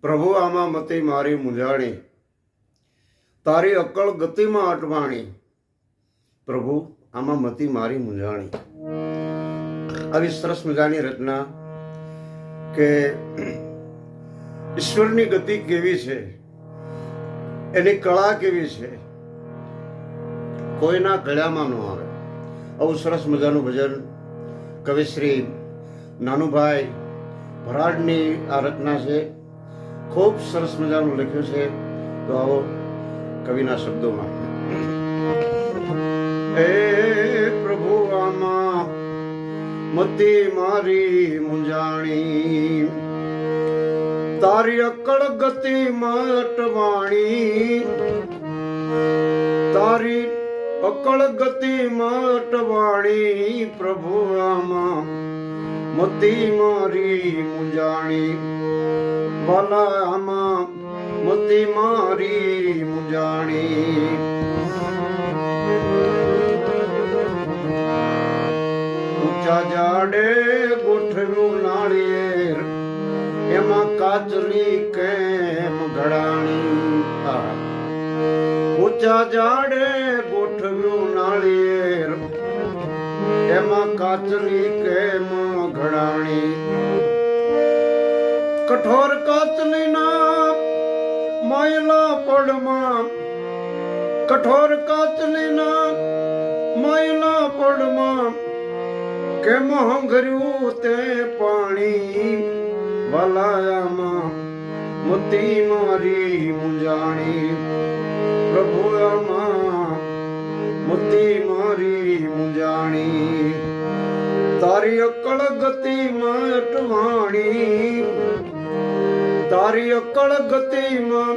પ્રભુ આમાં મતી મારી મૂંઝાણી, તારી અક્કળ ગતિમાં અટવાણી. પ્રભુ આમાં મતી મારી મૂંઝાણી. આવી સરસ મજાની રચના કે ઈશ્વરની ગતિ કેવી છે, એની કળા કેવી છે, કોઈના ગળામાં ન આવે. આવું સરસ મજાનું ભજન કવિશ્રી નાનુભાઈ ભરાડની આ રચના છે. ખૂબ સરસ મજાનું લખ્યું છે. તો આવો કવિના શબ્દોમાં. એ પ્રભુ આમાં મતી મારી મૂંઝાણી, તારી અક્કળ ગતિમાં અટવાણી, તારી અક્કળ ગતિમાં અટવાણી. પ્રભુ આમાં મતી મારી મૂંઝાણી, વાલા આમાં મતી મારી મૂંઝાણી. ઊંચા ઝાડે ગોઠવ્યું નાળિયેર, એમાં કાચલી કેમ ઘડાણી. ઊંચા ઝાડે ગોઠવ્યું નાળિયેર, એમાં કાચલી કેમ ઘડાણી. કઠોર કાચલીના માયલા પડમાં, કઠોર કાચલીના માયલા પડમાં કેમ હંગર્યું તે પાણી. વાલાયામાં મતી મારી મૂંઝાણી. પ્રભુ આમાં મતી મારી મૂંઝાણી, તારી અક્કળ ગતિમાં અટવાણી, તારી અક્કળ ગતિમાં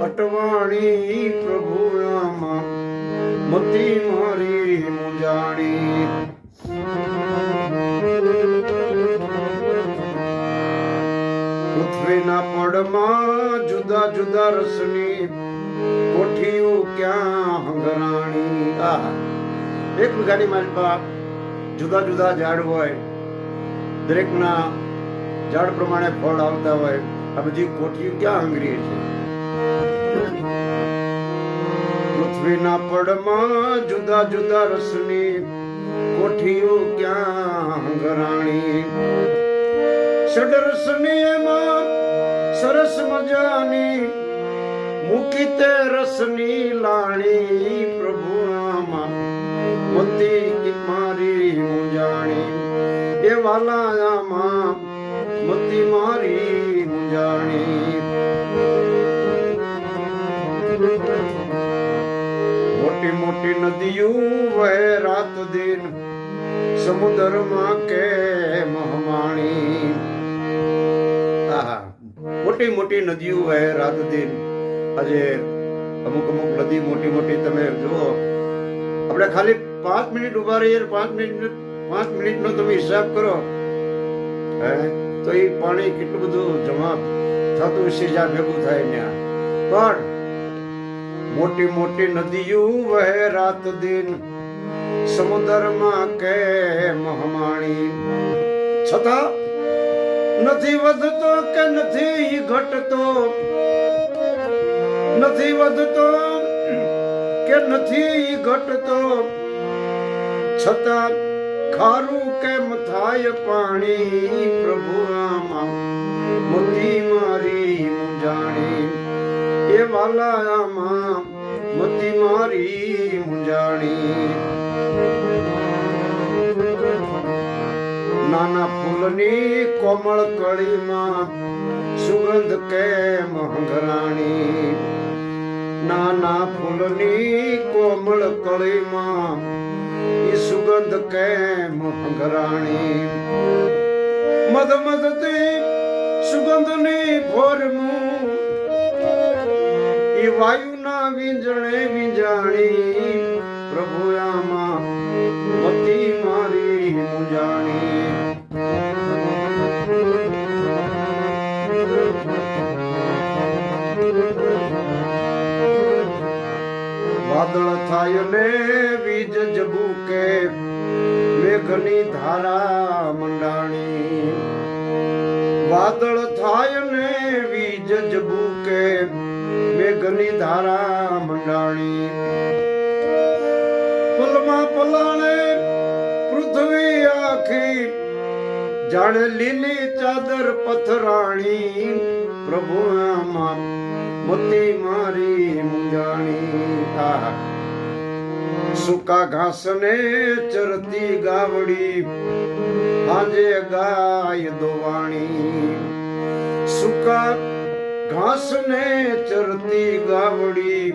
અટવાણી. પ્રભુ આમાં મતી મારી મૂંઝાણી. પૃથ્વીના પડમાં જુદા જુદા રસની કોઠીઓ ક્યાં હંગરાણી. એક વીઘાની માલપા જુદા જુદા ઝાડ હોય, દરેકના ઝાડ પ્રમાણે ફળ આવતા હોય. આ બધી કોઠીઓ ક્યાં હંગરી છે? પૃથ્વીના પડમાં જુદા જુદા રસની કોઠીઓ ક્યાં હંગરાણી. ષડરસની એમાં સરસ મજાની મૂકી તે રસની લાણી. પ્રભુ આમાં મતી મારી મૂંઝાણી, એ વાલાયામાં મતી મારી મૂંઝાણી. મોટી મોટી નદીઓ વહે રાત દિન, સમુદ્રમાં કેમ હમાણી. મોટી મોટી નદીઓ વહે રાત દિન. આજે અમુક અમુક નદી મોટી મોટી તમે જુઓ, આપણે ખાલી 5 મિનિટ ઉભા રહીએ, 5 મિનિટનો તમે હિસાબ કરો તો એ પાણી કેટલું બધું જમા થતું હશે, જ્યાં ભેગું થાય ત્યાં. પણ મોટી મોટી નદીઓ વહે રાત દિન, સમુદ્રમાં કેમ હમાણી. છતાં નથી વધતો કે નથી ઘટતો, નથી વધતો કે નથી ઘટતો, છતાં ખારું કેમ થાય પાણી. પ્રભુ આમાં મતી મારી મૂંઝાણી, એ વાલાયામાં મતી મારી મૂંઝાણી. નાના ફૂલની કોમળ કળીમાં સુગંધ કેમ હંગરાણી. નાના ફૂલની કોમળ કળીમાં એ સુગંધ કેમ હંગરાણી. મધ મધતી સુગંધની ભોરમું એ વાયુના વીંજણે વીંજાણી. પ્રભુ આમાં મતી મારી મૂંઝાણી. વાદળ થાય ને વીજ જબુકે, મેઘની ધારા મંડાણી. વાદળ થાય ને વીજ જજબુ કે મેઘની ધારા મંડાણી પલમાં પલાણે પૃથ્વી આખી જાણે લીલી ચાદર પથરાણી પ્રભુ આમાં મોતી મારી મુંજાણી સૂકા ઘાસ ને ચરતી ગાવડી આજે ગાય દોવાણી સૂકા ઘાસ ને ચરતી ગાવડી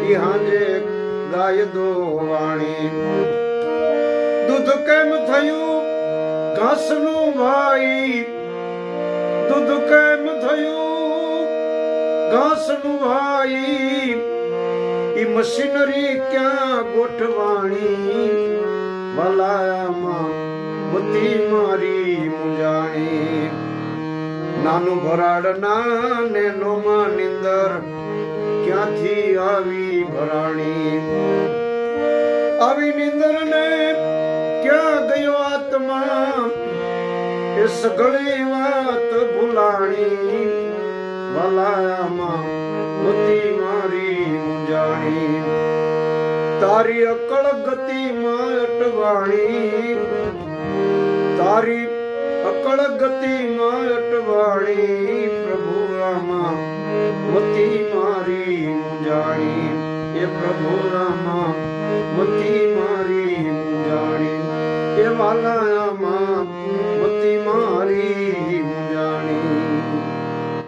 ઈ હાજે ગાય દોવાણી દૂધ કેમ થયું ઘાસ નું ભાઈ દૂધ કેમ થયું ઘાસ નું ભાઈ ઈ મશીનરી ક્યાં ગોઠવાણી વલાયામાં મોતી મારી મુંજાણી નાનું ભરાડ નાને નોમાં નિંદર ક્યાંથી આવી ભરાણી આવી નિંદર ને ક્યાં ગયો આત્મા એ સઘળી વાત ભૂલાણી વલાયામાં મોતી મારી મુંજાણી તારી અકળ ગતિમાં અટવાણી તારી અકળ ગતિમાં અટવાણી પ્રભુ રામા મોતી મારી મુંજાણી એ પ્રભુ રામા મોતી મારી મુંજાણી એ વાલાયામાં